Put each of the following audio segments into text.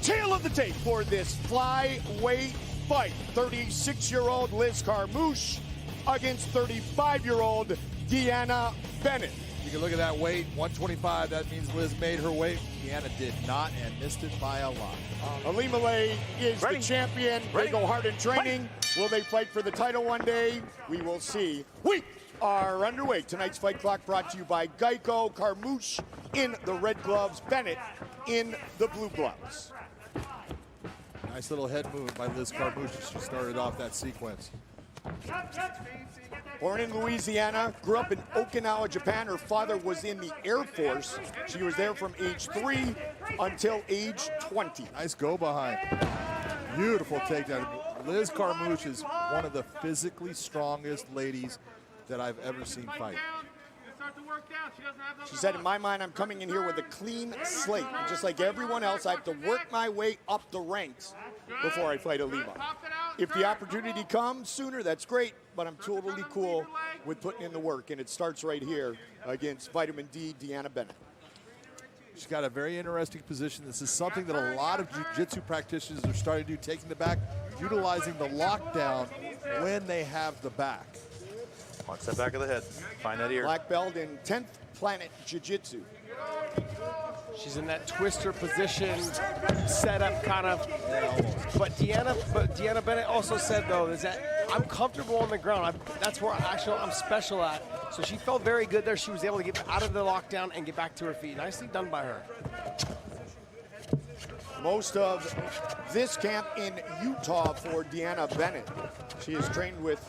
Tail of the tape for this flyweight fight. 36-year-old Liz Carmouche against 35-year-old DeAnna Bennett. You can look at that weight, 125. That means Liz made her weight. DeAnna did not and missed it by a lot. Alimale is the champion. They go hard in training. Will they fight for the title one day? We will see. We are underway. Tonight's Fight Clock brought to you by Geico. Carmouche in the red gloves, Bennett in the blue gloves. Nice little head move by Liz Carmouche as she started off that sequence. Born in Louisiana, grew up in Okinawa, Japan. Her father was in the Air Force. She was there from age 3 until age 20. Nice go behind. Beautiful takedown. Liz Carmouche is one of the physically strongest ladies that I've ever seen fight. She said, in my mind, I'm coming in here with a clean slate. And just like everyone else, I have to work my way up the ranks before I fight Alima. If the opportunity comes sooner, that's great, but I'm totally cool with putting in the work, and it starts right here against Vitamin D, DeAnna Bennett. She's got a very interesting position. This is something that a lot of jiu-jitsu practitioners are starting to do, taking the back, utilizing the lockdown when they have the back. One step back of the head. Find that ear. Black belt in 10th Planet Jiu-Jitsu. She's in that twister position, setup kind of. But DeAnna Bennett also said though is that I'm comfortable on the ground. That's where actually I'm special at. So she felt very good there. She was able to get out of the lockdown and get back to her feet. Nicely done by her. Most of this camp in Utah for DeAnna Bennett. She has trained with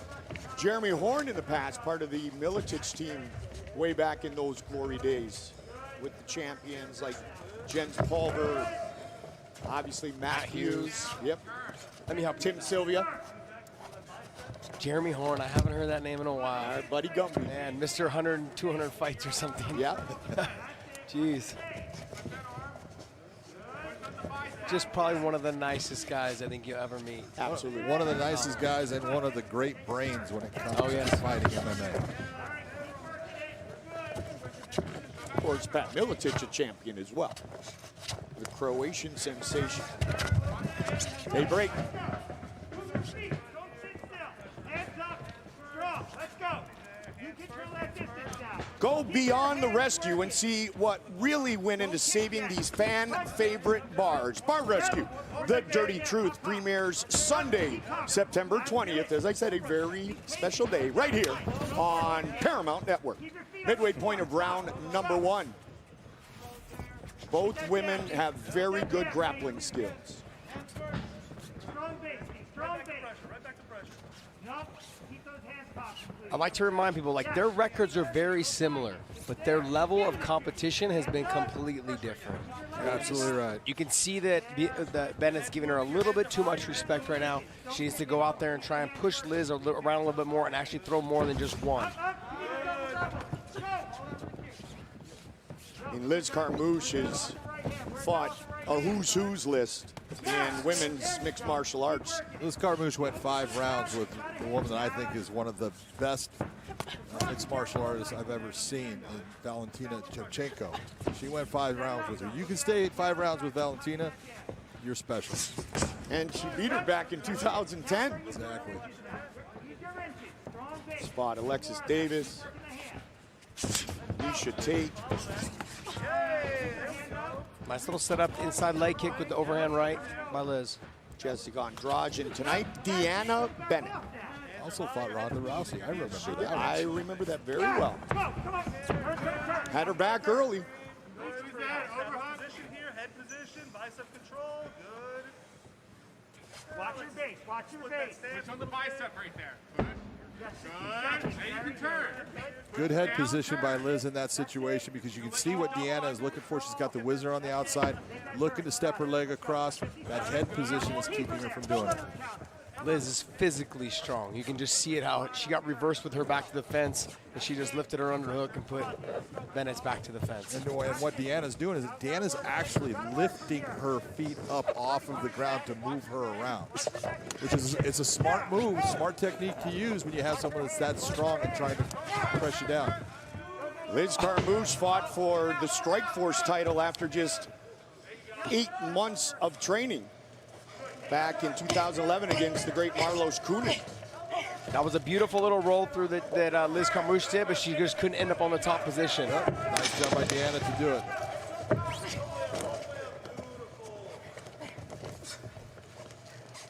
Jeremy Horn in the past, part of the Miletich team way back in those glory days with the champions like Jens Pulver, obviously Matt Hughes. Yep. Let me help Tim Sylvia. Jeremy Horn, I haven't heard that name in a while. Our buddy Gumby. Man, Mr. 100, 200 fights or something. Yep. Jeez. Just probably one of the nicest guys I think you'll ever meet. Absolutely. One of the nicest guys and one of the great brains when it comes to fighting MMA. Of course, Pat Miletich, a champion as well. The Croatian sensation. They break. Go beyond the rescue and see what really went into saving these fan favorite bars. Bar Rescue, The Dirty Truth premieres Sunday, September 20th. As I said, a very special day right here on Paramount Network. Midway point of round number 1. Both women have very good grappling skills. I'd like to remind people, like, their records are very similar, but their level of competition has been completely different. You're absolutely right. You can see that Bennett's giving her a little bit too much respect right now. She needs to go out there and try and push Liz around a little bit more and actually throw more than just one. And Liz Carmouche has fought a who's list in women's mixed martial arts. Liz Carmouche went 5 rounds with the woman that I think is one of the best mixed martial artists I've ever seen, Valentina Shevchenko. She went 5 rounds with her. You can stay 5 rounds with Valentina, you're special. And she beat her back in 2010. Exactly. Spot Alexis Davis, Misha Tate. Nice little setup, inside leg kick with the overhand right by Liz. Jessica Andrade, and tonight, DeAnna Bennett. Also fought Ronda Rousey. I remember that. I remember that very well. Had her back early. Overhand position here, head position, bicep control, good. Watch your base, watch your base. Push on the bicep right there. Good. Good. Now you can turn. Good head position by Liz in that situation because you can see what DeAnna is looking for. She's got the whizzer on the outside, looking to step her leg across. That head position is keeping her from doing it. Liz is physically strong. You can just see it how she got reversed with her back to the fence, and she just lifted her underhook and put Bennett's back to the fence. And what DeAnna's doing is DeAnna's actually lifting her feet up off of the ground to move her around, which is it's a smart move, smart technique to use when you have someone that's that strong and trying to press you down. Liz Carmouche fought for the Strikeforce title after just 8 months of training back in 2011 against the great Marlos Kunin. That was a beautiful little roll through that Liz Carmouche did, but she just couldn't end up on the top position. Yep. Nice job by DeAnna to do it.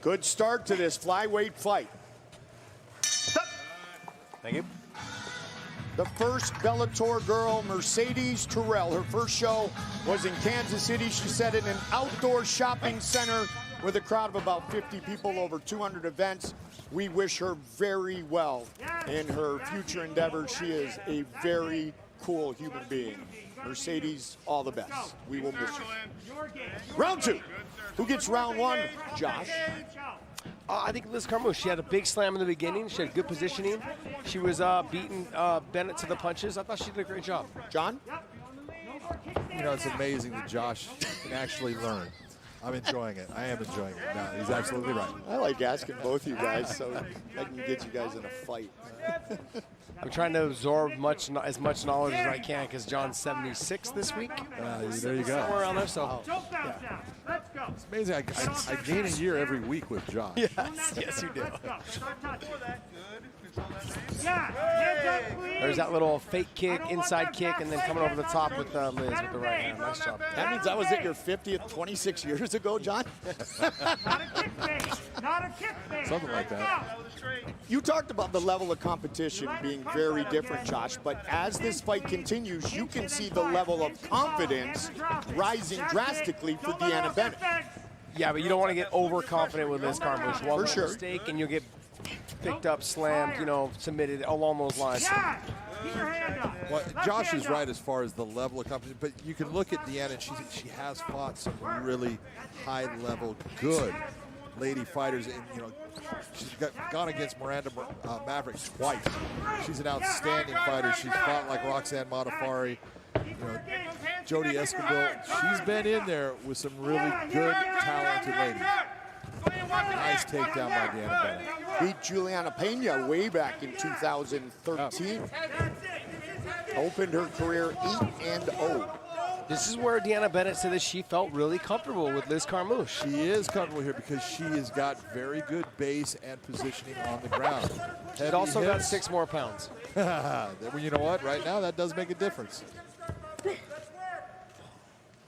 Good start to this flyweight fight. Thank you. The first Bellator girl, Mercedes Terrell. Her first show was in Kansas City. She said in an outdoor shopping center with a crowd of about 50 people, over 200 events. We wish her very well in her future endeavors. She is a very cool human being. Mercedes, all the best. We will miss you. Round 2. Who gets round 1? Josh. I think Liz Carmouche, she had a big slam in the beginning. She had good positioning. She was beating Bennett to the punches. I thought she did a great job. John? You know, it's amazing that Josh can actually learn. I'm enjoying it. I am enjoying it. No, he's absolutely right. I like asking both you guys so I can get you guys in a fight. I'm trying to absorb as much knowledge as I can because John's 76 this week. There you go. Somewhere around there, so. Yeah. Let's go. It's amazing. I gain a year every week with Josh. Yes, you do. Let's go. Start touching. Yeah, hands up, please. There's that little fake kick, inside kick, and then coming over the top with Liz with the right hand. Nice job. That means I was at your 50th 26 years ago, John? Not a kick base. Not a kick base. Something like that. You talked about the level of competition being very different, Josh, but as this fight continues, you can see the level of confidence rising drastically for DeAnna Bennett. Yeah, but you don't want to get overconfident with Liz Carmouche. One For sure. mistake and you'll get picked up, slammed, you know, submitted along those lines. Yeah. Keep your hand up. Well, Josh is right as far as the level of competition, but you can look at DeAnna, and she has fought some really high-level, good lady fighters. And, you know, she's gone against Miranda Maverick twice. She's an outstanding fighter. She's fought like Roxanne Modafari, you know, Jody Escobar. She's been in there with some really good, talented ladies. Nice takedown by DeAnna Bennett. Beat Juliana Pena way back in 2013. Opened her career 8-0. This is where DeAnna Bennett said that she felt really comfortable with Liz Carmouche. She is comfortable here because she has got very good base and positioning on the ground. She's also got 6 more pounds. You know what? Right now, that does make a difference.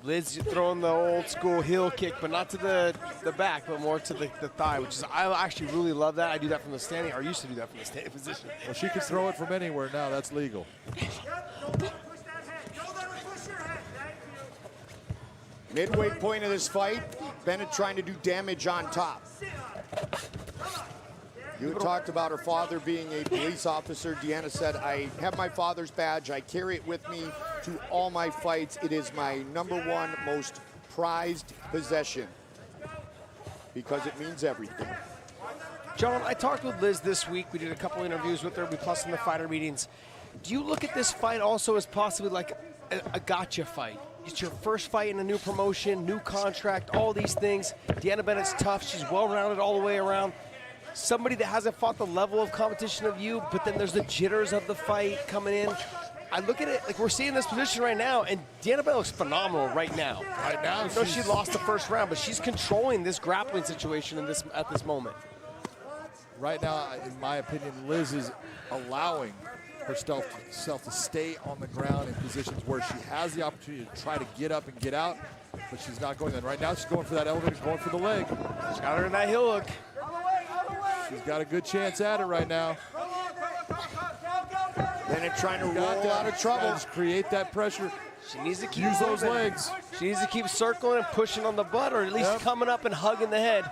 Liz throwing the old school heel kick, but not to the back, but more to the thigh, which is, I actually really love that. I do that from the standing, or used to do that from the standing position. Well, she can throw it from anywhere now. That's legal. Midway point of this fight, Bennett trying to do damage on top. You had talked about her father being a police officer. DeAnna said, I have my father's badge. I carry it with me to all my fights. It is my #1 most prized possession because it means everything. John, I talked with Liz this week. We did a couple interviews with her. We plus in the fighter meetings. Do you look at this fight also as possibly like a gotcha fight? It's your first fight in a new promotion, new contract, all these things. DeAnna Bennett's tough. She's well-rounded all the way around. Somebody that hasn't fought the level of competition of you, but then there's the jitters of the fight coming in. I look at it like we're seeing this position right now, and DeAnna Bennett looks phenomenal right now. Right now, I know she lost the first round, but she's controlling this grappling situation at this moment. Right now, in my opinion, Liz is allowing herself to stay on the ground in positions where she has the opportunity to try to get up and get out, but she's not going there. Right now, she's going for that elevator, going for the leg. She's got her in that heel hook. She's got a good chance at it right now. Bennett trying to roll out of trouble. Just create that pressure. She needs to keep Use those moving. legs. She needs to keep circling and pushing on the butt, or at least coming up and hugging the head.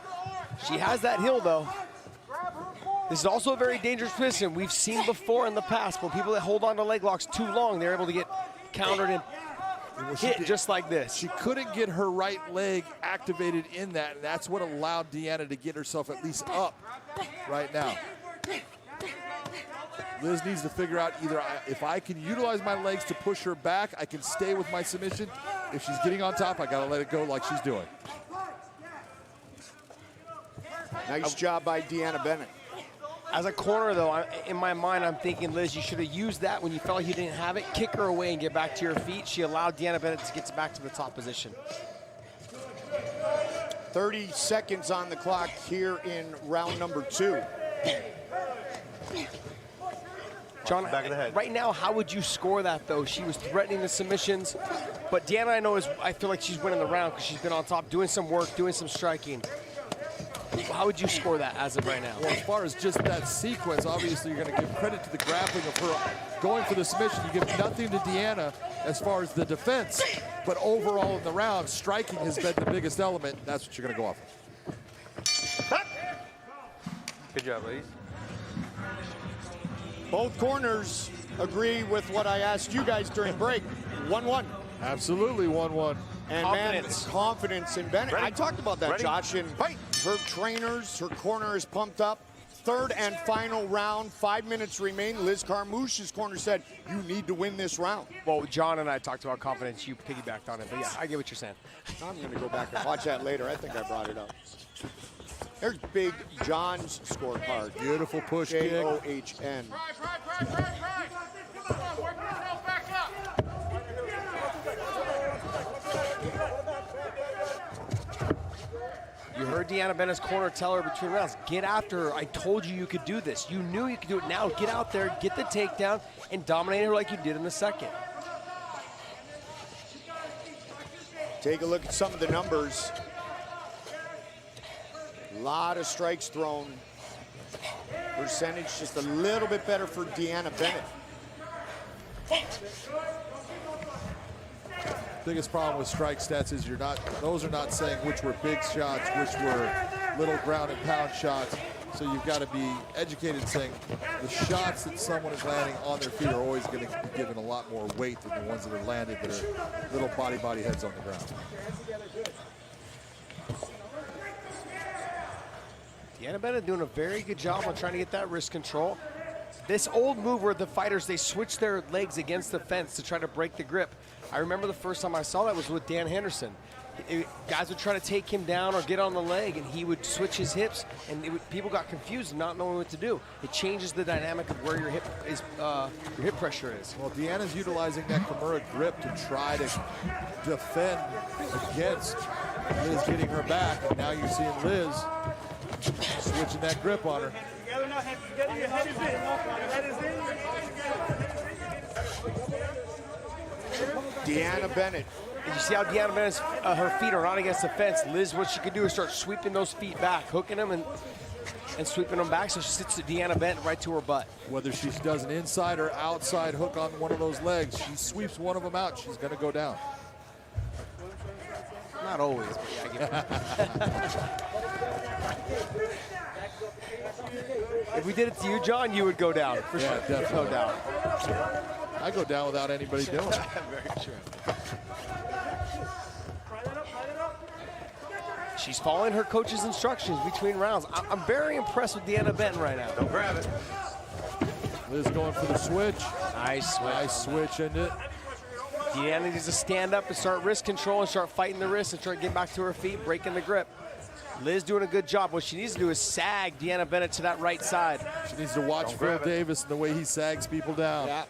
She has that heel, though. This is also a very dangerous position. We've seen before in the past when people that hold on to leg locks too long, they're able to get countered and hit just like this. She couldn't get her right leg activated in that, and that's what allowed DeAnna to get herself at least up right now. Liz needs to figure out either if I can utilize my legs to push her back, I can stay with my submission. If she's getting on top, I gotta let it go like she's doing. Nice job by DeAnna Bennett. As a corner, though, in my mind, I'm thinking, Liz, you should have used that when you felt like you didn't have it. Kick her away and get back to your feet. She allowed DeAnna Bennett to get back to the top position. 30 seconds on the clock here in round number 2. John, Back of the head. right now, how would you score that, though? She was threatening the submissions, but DeAnna, I feel like she's winning the round because she's been on top, doing some work, doing some striking. How would you score that as of right now? Well, as far as just that sequence, obviously you're going to give credit to the grappling of her going for the submission. You give nothing to DeAnna as far as the defense, but overall in the round, striking has been the biggest element. That's what you're going to go off of. Good job, ladies. Both corners agree with what I asked you guys during break. 1-1. Absolutely 1-1. And Confidence. man, confidence in Bennett. Ready? I talked about that, Ready? Josh. And Fight. her trainers, her corner is pumped up. Third and final round, 5 minutes remain. Liz Carmouche's corner said, you need to win this round. Well, John and I talked about confidence. You piggybacked on it, but yeah, I get what you're saying. I'm going to go back and watch that later. I think I brought it up. There's Big John's scorecard. Beautiful push kick. John. Try. Come on, work yourself back up. You heard DeAnna Bennett's corner tell her between rounds, get after her. I told you could do this. You knew you could do it. Now get out there, get the takedown, and dominate her like you did in the second. Take a look at some of the numbers. A lot of strikes thrown. Percentage just a little bit better for DeAnna Bennett. Biggest problem with strike stats is those are not saying which were big shots, which were little ground and pound shots. So you've got to be educated in saying the shots that someone is landing on their feet are always going to be given a lot more weight than the ones that are landed that are little body heads on the ground. DeAnna Bennett doing a very good job on trying to get that wrist control. This old move where the fighters, they switch their legs against the fence to try to break the grip. I remember the first time I saw that was with Dan Henderson. Guys would try to take him down or get on the leg, and he would switch his hips, and people got confused, not knowing what to do. It changes the dynamic of where your hip pressure is. Well, DeAnna's utilizing that Kimura grip to try to defend against Liz getting her back, and now you're seeing Liz switching that grip on her. Together now, head together, your head is in. Your head is in. DeAnna Bennett. You see how DeAnna Bennett's her feet are not against the fence. Liz, what she could do is start sweeping those feet back, hooking them and sweeping them back, so she sits DeAnna Bennett right to her butt. Whether she does an inside or outside hook on one of those legs, she sweeps one of them out, she's going to go down. Not always, but yeah, I give it. If we did it to you, John, you would go down, for sure. Definitely. There's no doubt. I go down without anybody doing it. Very true. She's following her coach's instructions between rounds. I'm very impressed with DeAnna Bennett right now. Don't grab it. Liz going for the switch. Nice switch. Nice switch, and it. DeAnna needs to stand up and start wrist control and start fighting the wrist and try to get back to her feet, breaking the grip. Liz doing a good job. What she needs to do is sag DeAnna Bennett to that right side. She needs to watch Phil Davis and the way he sags people down. Yeah.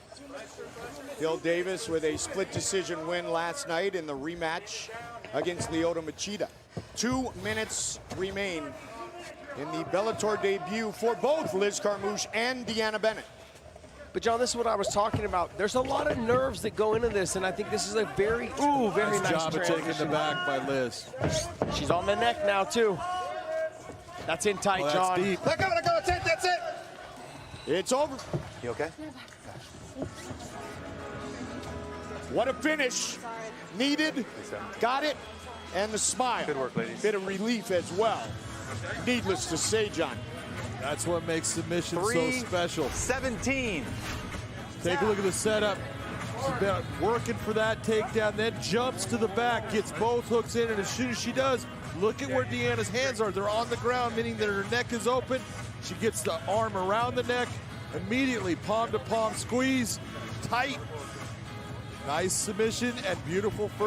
Phil Davis with a split decision win last night in the rematch against Lyoto Machida. 2 minutes remain in the Bellator debut for both Liz Carmouche and DeAnna Bennett. But John, this is what I was talking about. There's a lot of nerves that go into this, and I think this is a very nice job of taking the transition. back by Liz. She's on the neck now, too. That's in tight, That's John. deep. Let go, that's it. It's over. You okay? What a finish. Needed, got it, and the smile. Good work, ladies. Bit of relief as well. Needless to say, John. That's what makes submission so special. 3-17. Take a look at the setup. She's been working for that takedown, then jumps to the back, gets both hooks in, and as soon as she does, look at where DeAnna's hands are. They're on the ground, meaning that her neck is open. She gets the arm around the neck, immediately palm to palm squeeze, tight. Nice submission and beautiful first.